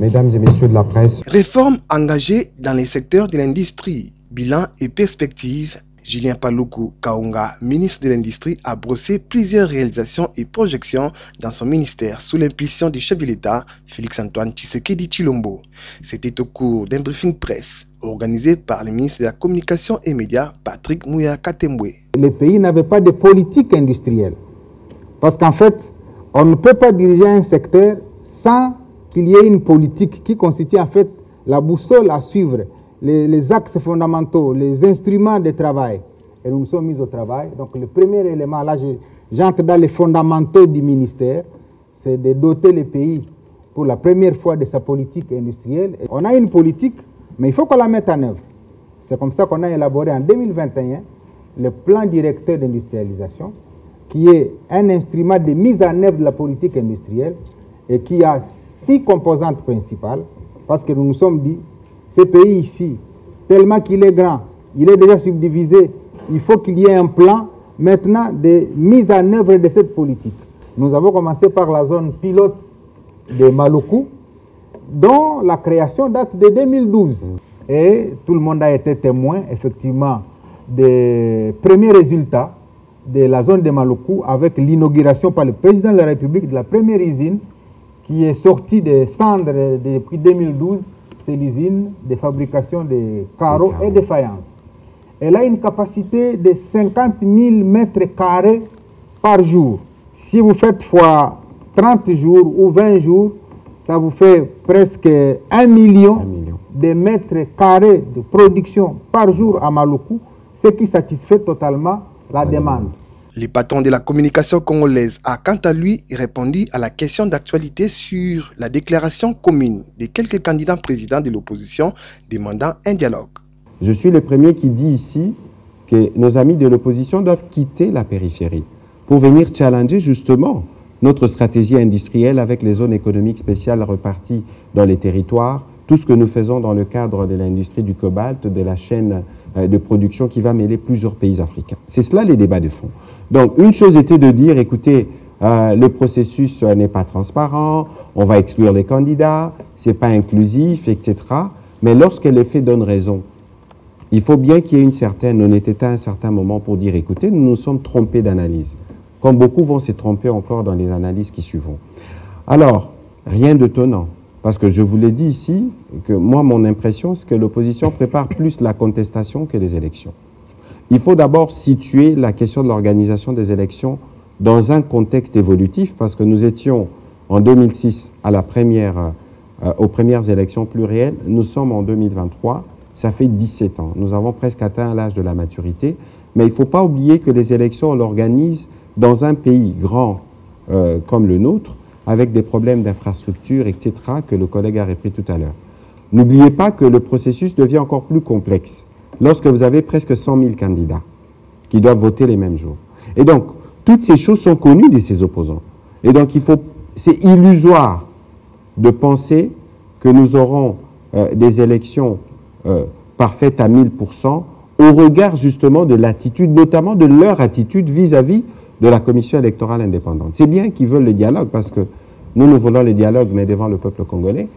mesdames et messieurs de la presse. Réformes engagées dans les secteurs de l'industrie, bilan et perspectives. Julien Paluku Kaonga, ministre de l'Industrie, a brossé plusieurs réalisations et projections dans son ministère sous l'impulsion du chef de l'État, Félix-Antoine Tshisekedi Tshilombo. C'était au cours d'un briefing presse organisé par le ministre de la Communication et Médias, Patrick Mouya Katembwe. Les pays n'avaient pas de politique industrielle. Parce qu'en fait, on ne peut pas diriger un secteur sans qu'il y ait une politique qui constitue en fait la boussole à suivre, les axes fondamentaux, les instruments de travail. Et nous nous sommes mis au travail. Donc le premier élément, là j'entre dans les fondamentaux du ministère, c'est de doter les pays pour la première fois de sa politique industrielle. Et on a une politique, mais il faut qu'on la mette en œuvre. C'est comme ça qu'on a élaboré en 2021 le plan directeur d'industrialisation, qui est un instrument de mise en œuvre de la politique industrielle et qui a 6 composantes principales, parce que nous nous sommes dit, ce pays ici, tellement qu'il est grand, il est déjà subdivisé, il faut qu'il y ait un plan maintenant de mise en œuvre de cette politique. Nous avons commencé par la zone pilote de Maluku, dont la création date de 2012. Et tout le monde a été témoin, effectivement, des premiers résultats de la zone de Maluku avec l'inauguration par le président de la République de la première usine qui est sortie des cendres depuis 2012. C'est l'usine de fabrication de carreaux et de faïences. Elle a une capacité de 50 000 mètres carrés par jour. Si vous faites fois 30 jours ou 20 jours, ça vous fait presque 1 million de mètres carrés de production par jour à Maluku, ce qui satisfait totalement la demande. Le patron de la communication congolaise a quant à lui répondu à la question d'actualité sur la déclaration commune de quelques candidats présidents de l'opposition demandant un dialogue. Je suis le premier qui dit ici que nos amis de l'opposition doivent quitter la périphérie pour venir challenger justement notre stratégie industrielle avec les zones économiques spéciales reparties dans les territoires, tout ce que nous faisons dans le cadre de l'industrie du cobalt, de la chaîne de production qui va mêler plusieurs pays africains. C'est cela les débats de fond. Donc une chose était de dire, écoutez, le processus n'est pas transparent, on va exclure les candidats, c'est pas inclusif, etc. Mais lorsque les faits donnent raison, il faut bien qu'il y ait une certaine honnêteté à un certain moment pour dire, écoutez, nous nous sommes trompés d'analyse. Comme beaucoup vont se tromper encore dans les analyses qui suivront. Alors, rien d'étonnant. Parce que je vous l'ai dit ici, que moi, mon impression, c'est que l'opposition prépare plus la contestation que les élections. Il faut d'abord situer la question de l'organisation des élections dans un contexte évolutif, parce que nous étions en 2006 à aux premières élections plurielles, nous sommes en 2023, ça fait 17 ans. Nous avons presque atteint l'âge de la maturité, mais il ne faut pas oublier que les élections, on l'organise dans un pays grand comme le nôtre, avec des problèmes d'infrastructure, etc., que le collègue a repris tout à l'heure. N'oubliez pas que le processus devient encore plus complexe lorsque vous avez presque 100 000 candidats qui doivent voter les mêmes jours. Et donc, toutes ces choses sont connues de ces opposants. Et donc, c'est illusoire de penser que nous aurons des élections parfaites à 1000% au regard justement de l'attitude, notamment de leur attitude vis-à-vis de la commission électorale indépendante. C'est bien qu'ils veulent le dialogue parce que nous voulons le dialogue, mais devant le peuple congolais.